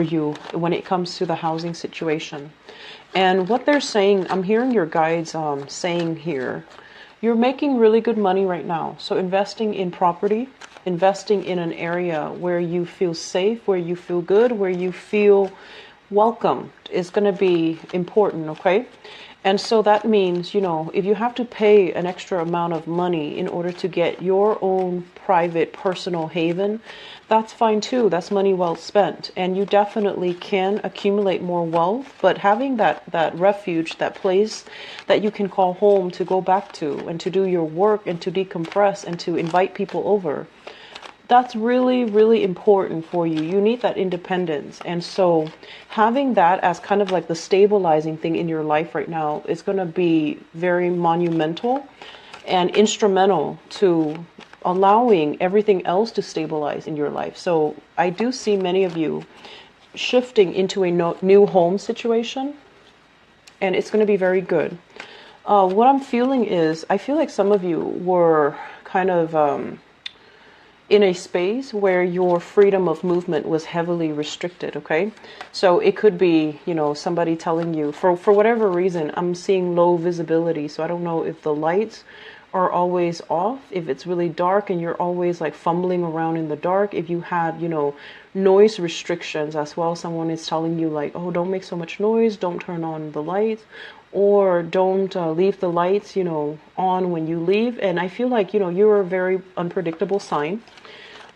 you when it comes to the housing situation. And what they're saying, I'm hearing your guides saying here, you're making really good money right now. So investing in property, investing in an area where you feel safe, where you feel good, where you feel welcomed is going to be important, okay? And so that means, you know, if you have to pay an extra amount of money in order to get your own private personal haven, that's fine too. That's money well spent. And you definitely can accumulate more wealth, but having that refuge, that place that you can call home to go back to and to do your work and to decompress and to invite people over, that's really, really important for you. You need that independence. And so having that as kind of like the stabilizing thing in your life right now is going to be very monumental and instrumental to allowing everything else to stabilize in your life. So I do see many of you shifting into a new home situation, and it's going to be very good. What I'm feeling is, I feel like some of you were kind of in a space where your freedom of movement was heavily restricted, okay? So it could be, you know, somebody telling you, for whatever reason, I'm seeing low visibility, so I don't know if the lights are always off, if it's really dark and you're always like fumbling around in the dark, if you had, you know, noise restrictions as well, someone is telling you like, oh, don't make so much noise, don't turn on the lights, or don't leave the lights, you know, on when you leave. And I feel like, you know, you're a very unpredictable sign.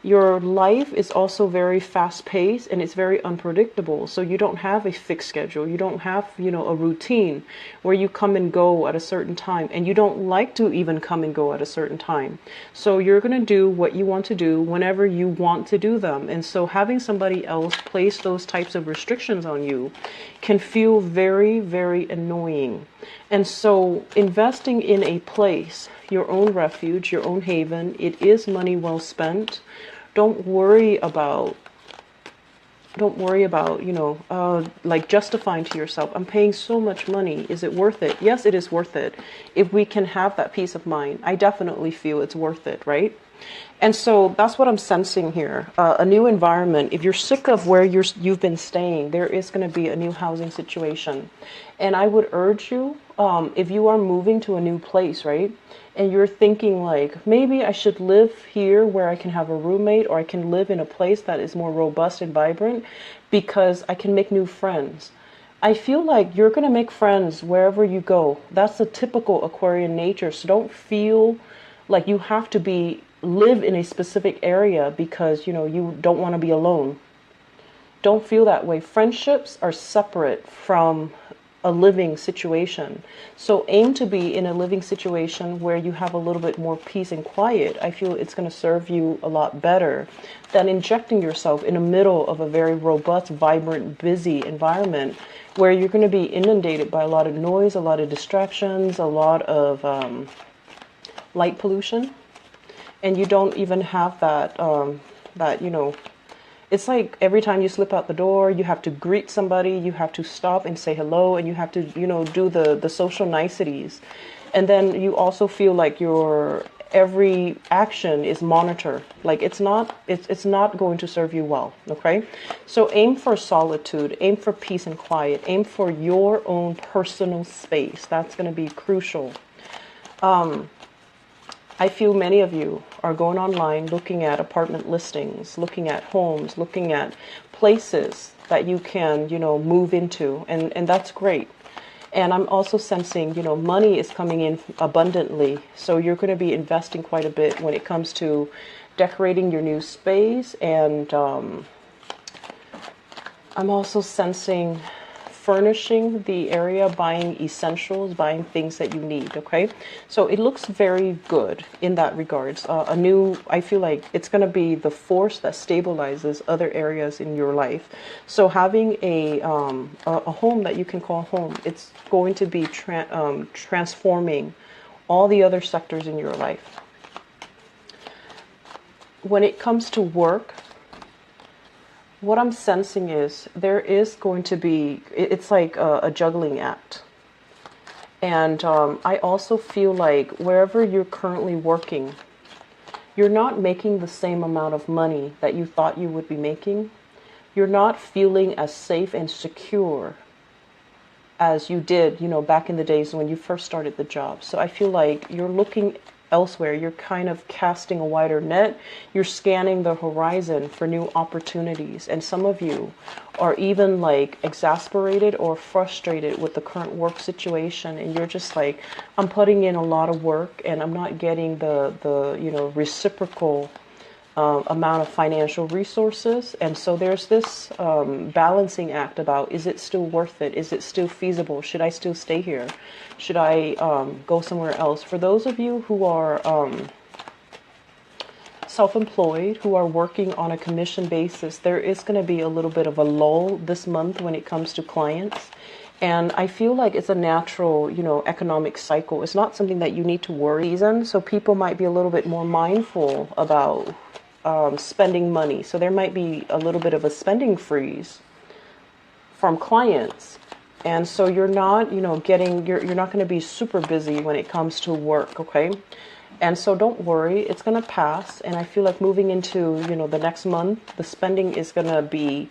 Your life is also very fast paced and it's very unpredictable. So you don't have a fixed schedule. You don't have, you know, a routine where you come and go at a certain time, and you don't like to even come and go at a certain time. So you're going to do what you want to do whenever you want to do them. And so having somebody else place those types of restrictions on you can feel very, very annoying. And so investing in a place, your own refuge, your own haven, it is money well spent. Don't worry about, you know, like justifying to yourself, I'm paying so much money. Is it worth it? Yes, it is worth it. If we can have that peace of mind, I definitely feel it's worth it, right? And so that's what I'm sensing here. A new environment. If you're sick of where you've been staying, there is going to be a new housing situation. And I would urge you, if you are moving to a new place, right? And you're thinking like, maybe I should live here where I can have a roommate, or I can live in a place that is more robust and vibrant because I can make new friends. I feel like you're going to make friends wherever you go. That's the typical Aquarian nature. So don't feel like you have to live in a specific area because, you know, you don't want to be alone. Don't feel that way. Friendships are separate from a living situation. So aim to be in a living situation where you have a little bit more peace and quiet. I feel it's going to serve you a lot better than injecting yourself in the middle of a very robust, vibrant, busy environment where you're going to be inundated by a lot of noise, a lot of distractions, a lot of light pollution. And you don't even have that, you know, it's like every time you slip out the door, you have to greet somebody, you have to stop and say hello, and you have to, you know, do the social niceties. And then you also feel like your every action is monitored. Like it's not going to serve you well, okay? So aim for solitude, aim for peace and quiet, aim for your own personal space. That's going to be crucial. I feel many of you are going online looking at apartment listings, looking at homes, looking at places that you can, you know, move into, and that's great. And I'm also sensing, you know, money is coming in abundantly, so you're going to be investing quite a bit when it comes to decorating your new space. And I'm also sensing furnishing the area, buying essentials, buying things that you need, okay? So it looks very good in that regards. I feel like it's going to be the force that stabilizes other areas in your life. So having a home that you can call home, it's going to be transforming all the other sectors in your life. When it comes to work, what I'm sensing is there is going to be, it's like a juggling act. And I also feel like wherever you're currently working, you're not making the same amount of money that you thought you would be making, you're not feeling as safe and secure as you did, back in the days when you first started the job. So I feel like you're looking elsewhere. You're kind of casting a wider net. You're scanning the horizon for new opportunities. And some of you are even like exasperated or frustrated with the current work situation. And you're just like, I'm putting in a lot of work and I'm not getting the reciprocal amount of financial resources. And so there's this balancing act about, is it still worth it? Is it still feasible? Should I still stay here? Should I go somewhere else? For those of you who are self-employed, who are working on a commission basis, there is going to be a little bit of a lull this month when it comes to clients. And I feel like it's a natural, economic cycle. It's not something that you need to worry. So people might be a little bit more mindful about spending money. So there might be a little bit of a spending freeze from clients. And so you're not, you're not going to be super busy when it comes to work, okay? And so don't worry, it's going to pass. And I feel like moving into, the next month, the spending is going to be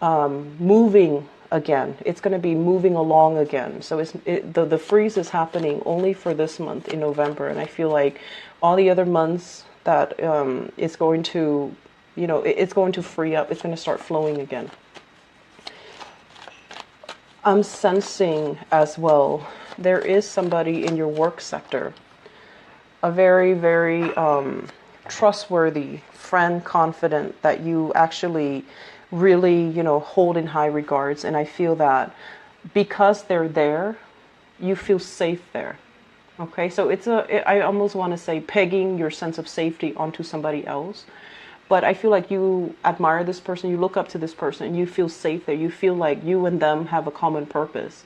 moving again. It's going to be moving along again. So the freeze is happening only for this month in November. And I feel like all the other months that it's going to, it's going to free up. It's going to start flowing again. I'm sensing as well, there is somebody in your work sector, a very, very trustworthy friend, confident, that you actually really, hold in high regards. And I feel that because they're there, you feel safe there. Okay, so I almost want to say pegging your sense of safety onto somebody else. But I feel like you admire this person, you look up to this person, and you feel safe there. You feel like you and them have a common purpose.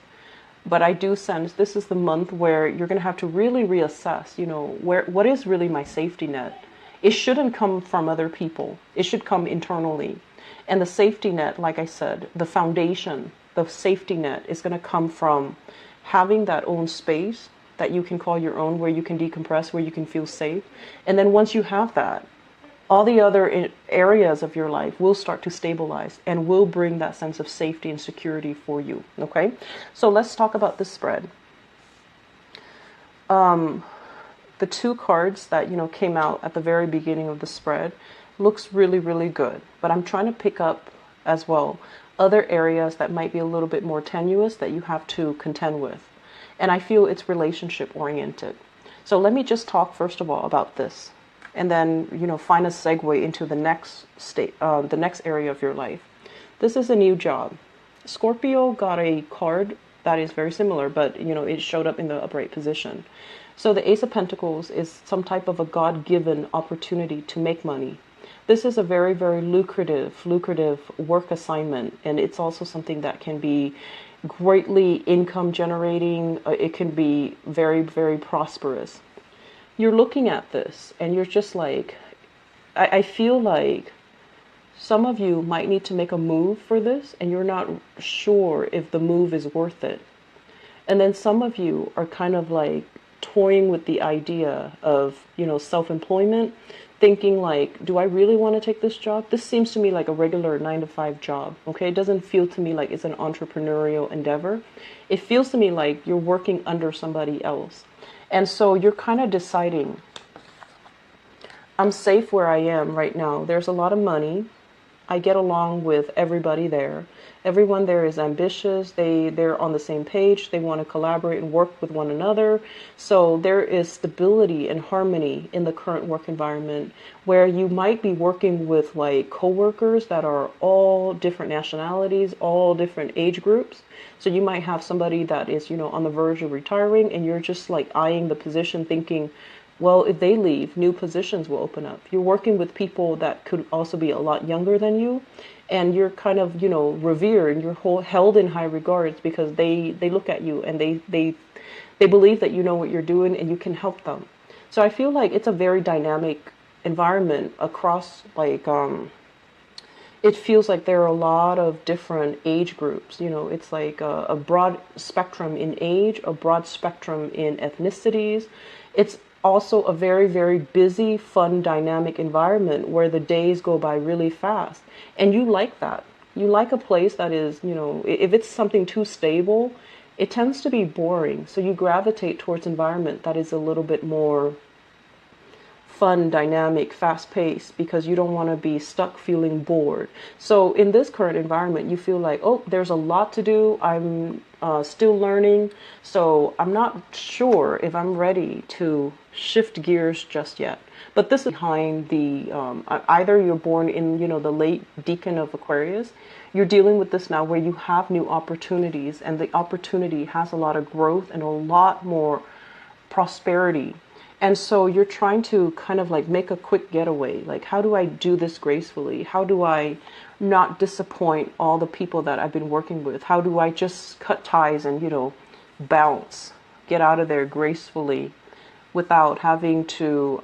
But I do sense this is the month where you're going to have to really reassess, what is really my safety net? It shouldn't come from other people. It should come internally. And the safety net, like I said, the foundation, the safety net is going to come from having that own space that you can call your own, where you can decompress, where you can feel safe. And then once you have that, all the other areas of your life will start to stabilize and will bring that sense of safety and security for you. Okay, so let's talk about this spread. The two cards that came out at the very beginning of the spread looks really, really good. But I'm trying to pick up as well other areas that might be a little bit more tenuous that you have to contend with. And I feel it's relationship oriented. So let me just talk first of all about this. And then, find a segue into the next the next area of your life. This is a new job. Scorpio got a card that is very similar, but, it showed up in the upright position. So the Ace of Pentacles is some type of a God-given opportunity to make money. This is a very, very lucrative work assignment. And it's also something that can be greatly income generating. It can be very, very prosperous. You're looking at this and you're just like, I feel like some of you might need to make a move for this and you're not sure if the move is worth it. And then some of you are kind of like toying with the idea of, self-employment, thinking like, do I really want to take this job? This seems to me like a regular 9-to-5 job. Okay. It doesn't feel to me like it's an entrepreneurial endeavor. It feels to me like you're working under somebody else. And so you're kind of deciding, I'm safe where I am right now. There's a lot of money. I get along with everybody there. Everyone there is ambitious. They're on the same page. They want to collaborate and work with one another. So there is stability and harmony in the current work environment, where you might be working with like coworkers that are all different nationalities, all different age groups. So you might have somebody that is, on the verge of retiring, and you're just like eyeing the position thinking, well, if they leave, new positions will open up. You're working with people that could also be a lot younger than you, and you're kind of, revered, and you're held in high regards because they look at you and they believe that you know what you're doing and you can help them. So I feel like it's a very dynamic environment across like, it feels like there are a lot of different age groups. It's like a broad spectrum in age, a broad spectrum in ethnicities. It's also a very, very busy, fun, dynamic environment where the days go by really fast. And you like that. You like a place that is, if it's something too stable, it tends to be boring. So you gravitate towards environment that is a little bit more fun, dynamic, fast paced, because you don't want to be stuck feeling bored. So in this current environment, you feel like, oh, there's a lot to do. I'm still learning. So I'm not sure if I'm ready to shift gears just yet. But this is behind the, either you're born in, the late decan of Aquarius, you're dealing with this now where you have new opportunities, and the opportunity has a lot of growth and a lot more prosperity. And so you're trying to kind of like make a quick getaway. Like, how do I do this gracefully? How do I not disappoint all the people that I've been working with? How do I just cut ties and, bounce, get out of there gracefully without having to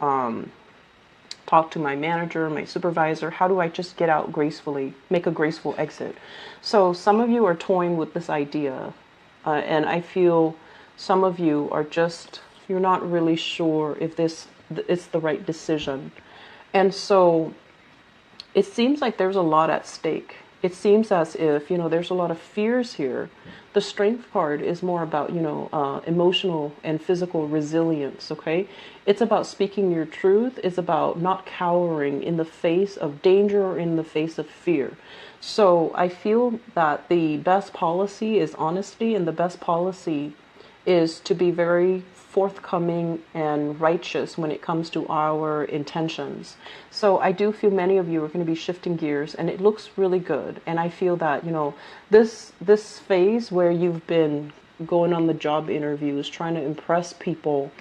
talk to my manager, my supervisor? How do I just get out gracefully, make a graceful exit? So some of you are toying with this idea. And I feel some of you are just, you're not really sure if this is the right decision. And so it seems like there's a lot at stake. It seems as if, there's a lot of fears here. The strength card is more about, emotional and physical resilience, okay? It's about speaking your truth. It's about not cowering in the face of danger or in the face of fear. So I feel that the best policy is honesty, and the best policy is to be very forthcoming and righteous when it comes to our intentions. So I do feel many of you are going to be shifting gears, and it looks really good. And I feel that, this phase where you've been going on the job interviews, trying to impress people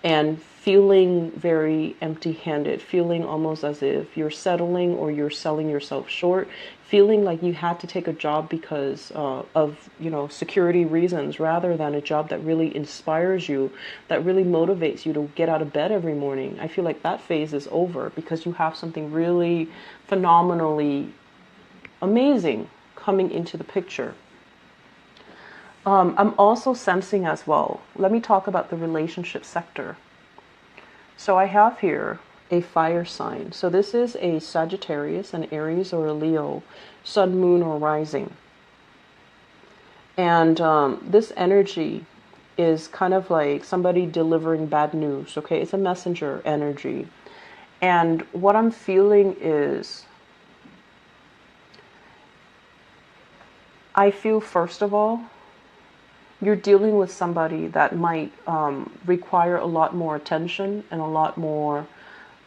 and feeling very empty-handed, feeling almost as if you're settling or you're selling yourself short, feeling like you had to take a job because of, security reasons, rather than a job that really inspires you, that really motivates you to get out of bed every morning. I feel like that phase is over, because you have something really phenomenally amazing coming into the picture. I'm also sensing as well, let me talk about the relationship sector. So I have here a fire sign. So this is a Sagittarius, an Aries, or a Leo, sun, moon, or rising. And this energy is kind of like somebody delivering bad news, okay? It's a messenger energy. And what I'm feeling is, I feel, first of all, you're dealing with somebody that might require a lot more attention and a lot more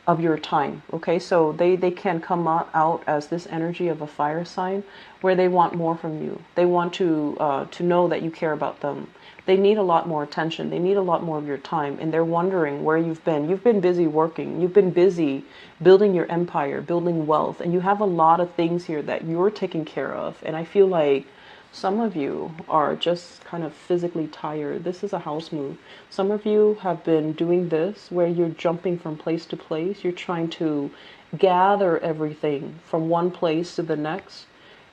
of your time, okay? So they can come out as this energy of a fire sign, where they want more from you. They want to know that you care about them. They need a lot more attention. They need a lot more of your time, and they're wondering where you've been. You've been busy working. You've been busy building your empire, building wealth, and you have a lot of things here that you're taking care of. And I feel like some of you are just kind of physically tired. This is a house move. Some of you have been doing this where you're jumping from place to place. You're trying to gather everything from one place to the next.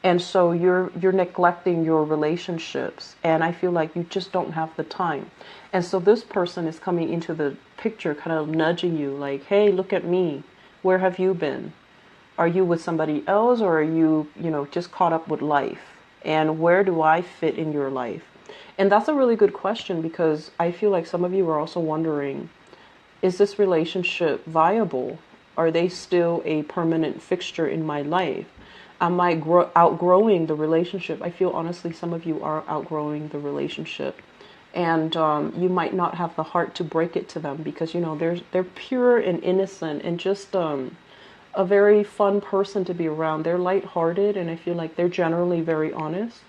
And so you're neglecting your relationships. And I feel like you just don't have the time. And so this person is coming into the picture, kind of nudging you like, hey, look at me. Where have you been? Are you with somebody else, or are you, just caught up with life? And where do I fit in your life? And that's a really good question, because I feel like some of you are also wondering, is this relationship viable? Are they still a permanent fixture in my life? Am I outgrowing the relationship? I feel honestly some of you are outgrowing the relationship. And you might not have the heart to break it to them, because, they're pure and innocent and just a very fun person to be around. They're lighthearted, and I feel like they're generally very honest,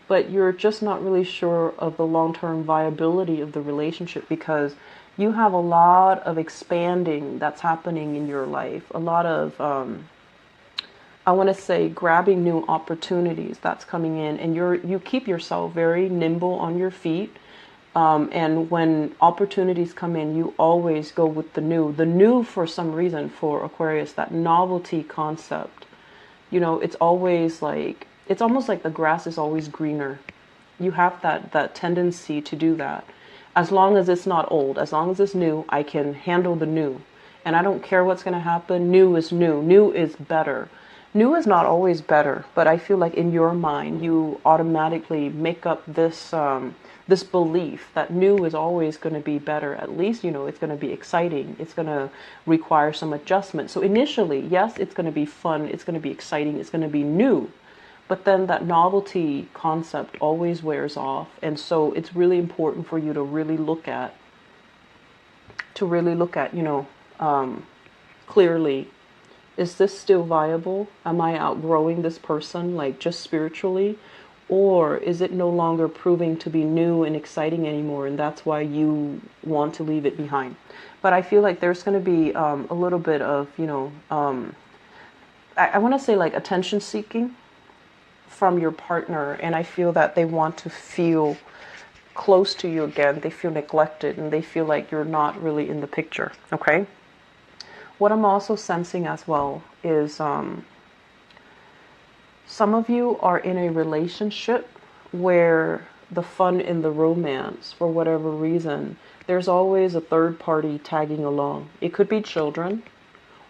but you're just not really sure of the long-term viability of the relationship, because you have a lot of expanding that's happening in your life, a lot of I want to say grabbing new opportunities that's coming in, and you keep yourself very nimble on your feet. And when opportunities come in, you always go with the new. The new, for some reason, for Aquarius, that novelty concept. It's always like, it's almost like the grass is always greener. You have that tendency to do that. As long as it's not old, as long as it's new, I can handle the new. And I don't care what's going to happen. New is new. New is better. New is not always better, but I feel like in your mind you automatically make up this belief that new is always going to be better. At least it's going to be exciting. It's going to require some adjustment. So initially, yes, it's going to be fun. It's going to be exciting. It's going to be new. But then that novelty concept always wears off, and so it's really important for you to really look at clearly. Is this still viable? Am I outgrowing this person, like just spiritually? Or is it no longer proving to be new and exciting anymore, and that's why you want to leave it behind? But I feel like there's going to be a little bit of, I want to say like attention seeking from your partner, and I feel that they want to feel close to you again. They feel neglected, and they feel like you're not really in the picture, okay? What I'm also sensing as well is some of you are in a relationship where the fun in the romance, for whatever reason, there's always a third party tagging along. It could be children,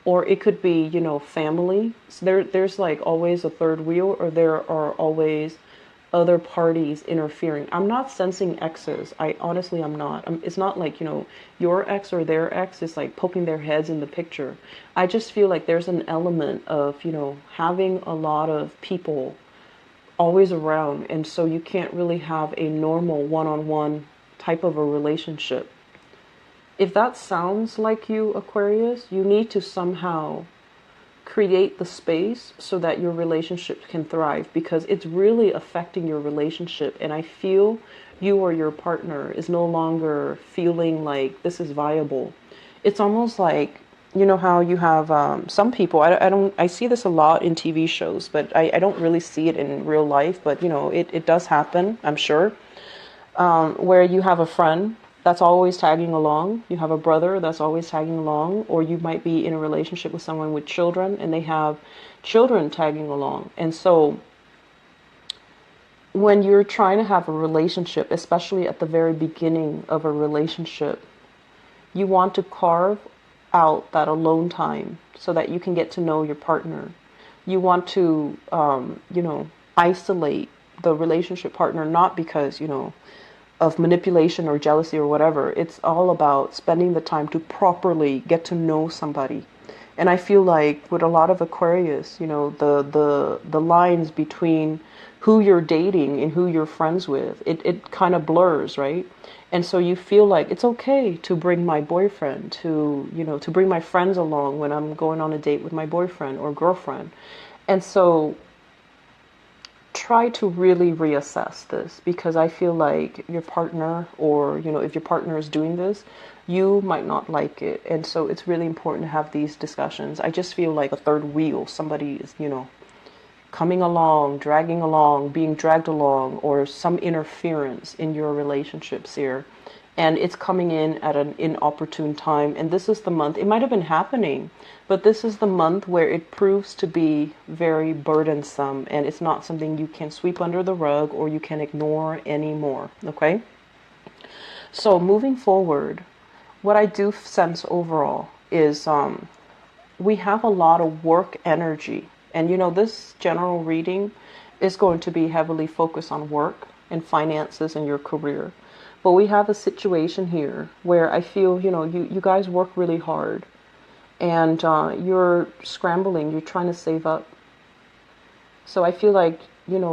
or it could be, family. So there's like always a third wheel, or there are always other parties interfering. I'm not sensing exes. I'm not. It's not like, your ex or their ex is like poking their heads in the picture. I just feel like there's an element of, having a lot of people always around. And so you can't really have a normal one-on-one type of a relationship. If that sounds like you, Aquarius, you need to somehow create the space so that your relationship can thrive, because it's really affecting your relationship. And I feel you or your partner is no longer feeling like this is viable. It's almost like, how you have some people, I see this a lot in TV shows, but I don't really see it in real life, but it does happen, I'm sure, where you have a friend that's always tagging along. You have a brother that's always tagging along, or you might be in a relationship with someone with children and they have children tagging along. And so when you're trying to have a relationship, especially at the very beginning of a relationship, you want to carve out that alone time so that you can get to know your partner. You want to, isolate the relationship partner, not because, of manipulation or jealousy or whatever. It's all about spending the time to properly get to know somebody. And I feel like with a lot of Aquarius, the lines between who you're dating and who you're friends with, it kind of blurs, right? And so you feel like it's okay to bring my boyfriend to bring my friends along when I'm going on a date with my boyfriend or girlfriend. And so try to really reassess this, because I feel like your partner, or if your partner is doing this, you might not like it. And so it's really important to have these discussions. I just feel like a third wheel, somebody is coming along, dragging along, being dragged along, or some interference in your relationships here. And it's coming in at an inopportune time. And this is the month, it might have been happening, but this is the month where it proves to be very burdensome, and it's not something you can sweep under the rug or you can ignore anymore, okay? So moving forward, what I do sense overall is we have a lot of work energy. And this general reading is going to be heavily focused on work and finances and your career. But we have a situation here where I feel, you guys work really hard, and you're scrambling, you're trying to save up. So I feel like,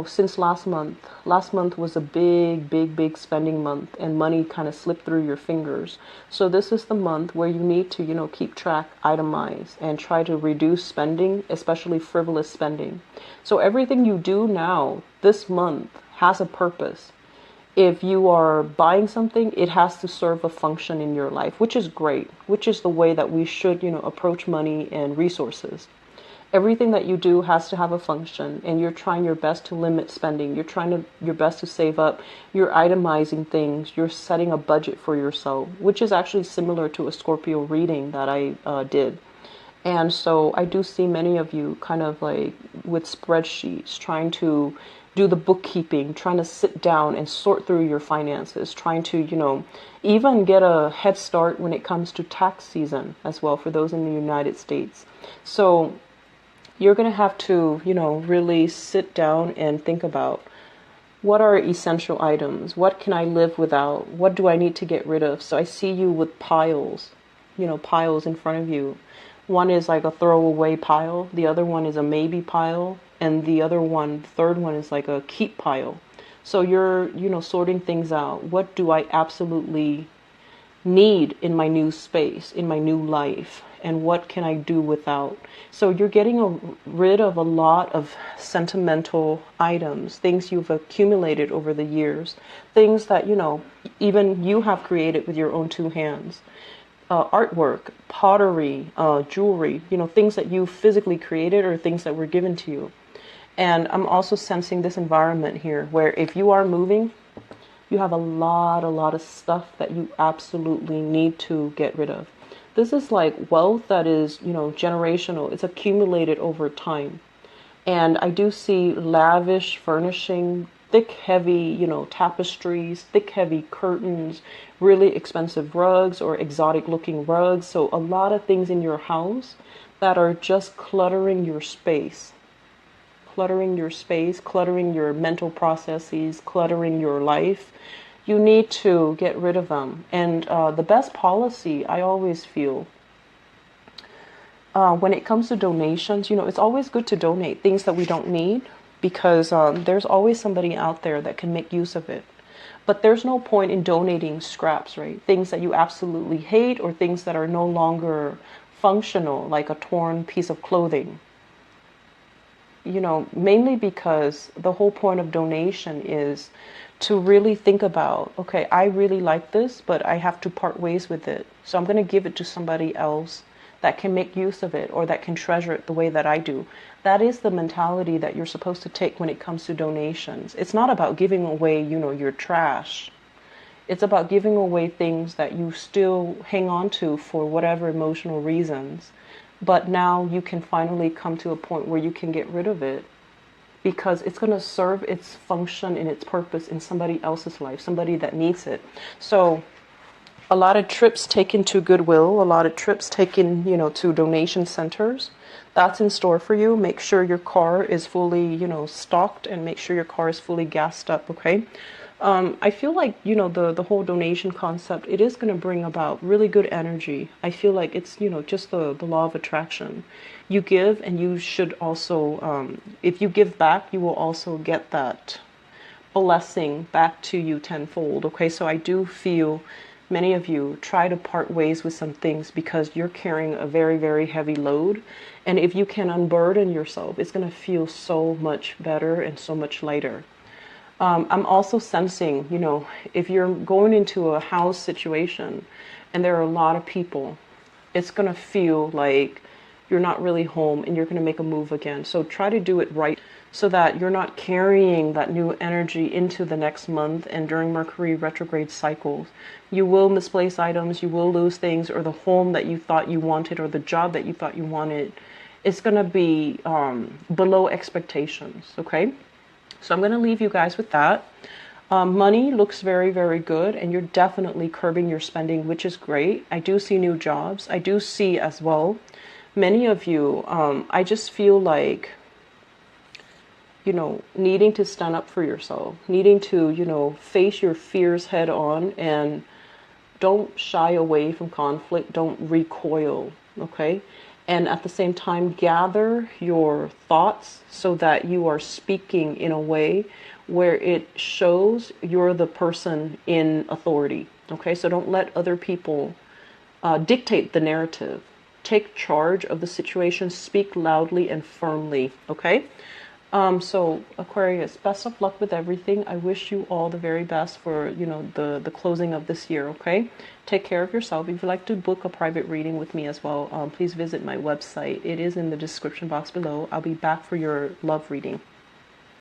since last month was a big spending month, and money kind of slipped through your fingers. So this is the month where you need to, keep track, itemize, and try to reduce spending, especially frivolous spending. So everything you do now, this month, has a purpose. If you are buying something, it has to serve a function in your life, which is great, which is the way that we should, approach money and resources. Everything that you do has to have a function, and you're trying your best to limit spending. You're trying your best to save up. You're itemizing things. You're setting a budget for yourself, which is actually similar to a Scorpio reading that I did. And so I do see many of you kind of like with spreadsheets, trying to do the bookkeeping, trying to sit down and sort through your finances, trying to, even get a head start when it comes to tax season as well for those in the United States. So you're going to have to, really sit down and think about what are essential items? What can I live without? What do I need to get rid of? So I see you with piles, piles in front of you. One is like a throwaway pile, the other one is a maybe pile, and the other one, third one is like a keep pile. So you're, sorting things out. What do I absolutely need in my new space, in my new life, and what can I do without? So you're getting rid of a lot of sentimental items, things you've accumulated over the years, things that, even you have created with your own two hands. Artwork, pottery, jewelry, things that you physically created or things that were given to you. And I'm also sensing this environment here where if you are moving, you have a lot of stuff that you absolutely need to get rid of. This is like wealth that is, generational. It's accumulated over time. And I do see lavish furnishing, thick, heavy, tapestries, thick, heavy curtains, really expensive rugs or exotic looking rugs. So a lot of things in your house that are just cluttering your space. Cluttering your space, cluttering your mental processes, cluttering your life. You need to get rid of them. And the best policy, I always feel, when it comes to donations, it's always good to donate things that we don't need because there's always somebody out there that can make use of it. But there's no point in donating scraps, right? Things that you absolutely hate or things that are no longer functional, like a torn piece of clothing. Mainly because the whole point of donation is to really think about, okay, I really like this, but I have to part ways with it. So I'm going to give it to somebody else that can make use of it or that can treasure it the way that I do. That is the mentality that you're supposed to take when it comes to donations. It's not about giving away, your trash. It's about giving away things that you still hang on to for whatever emotional reasons. But now you can finally come to a point where you can get rid of it because it's going to serve its function and its purpose in somebody else's life, somebody that needs it. So a lot of trips taken to Goodwill, a lot of trips taken, to donation centers. That's in store for you. Make sure your car is fully, stocked and make sure your car is fully gassed up, okay? I feel like, the whole donation concept, it is going to bring about really good energy. I feel like it's, just the law of attraction. You give and you should also, if you give back, you will also get that blessing back to you tenfold. Okay, so I do feel many of you try to part ways with some things because you're carrying a very, very heavy load. And if you can unburden yourself, it's going to feel so much better and so much lighter. I'm also sensing, if you're going into a house situation and there are a lot of people, it's going to feel like you're not really home and you're going to make a move again. So try to do it right so that you're not carrying that new energy into the next month and during Mercury retrograde cycles. You will misplace items, you will lose things, or the home that you thought you wanted or the job that you thought you wanted, it's going to be below expectations, okay? So I'm going to leave you guys with that. Money looks very, very good, and you're definitely curbing your spending, which is great. I do see new jobs. I do see as well, many of you, I just feel like, needing to stand up for yourself, needing to, face your fears head on and don't shy away from conflict. Don't recoil, okay? And at the same time, gather your thoughts so that you are speaking in a way where it shows you're the person in authority. Okay, so don't let other people dictate the narrative. Take charge of the situation. Speak loudly and firmly. Okay. So Aquarius, best of luck with everything. I wish you all the very best for, the closing of this year, okay? Take care of yourself. If you'd like to book a private reading with me as well, please visit my website. It is in the description box below. I'll be back for your love reading.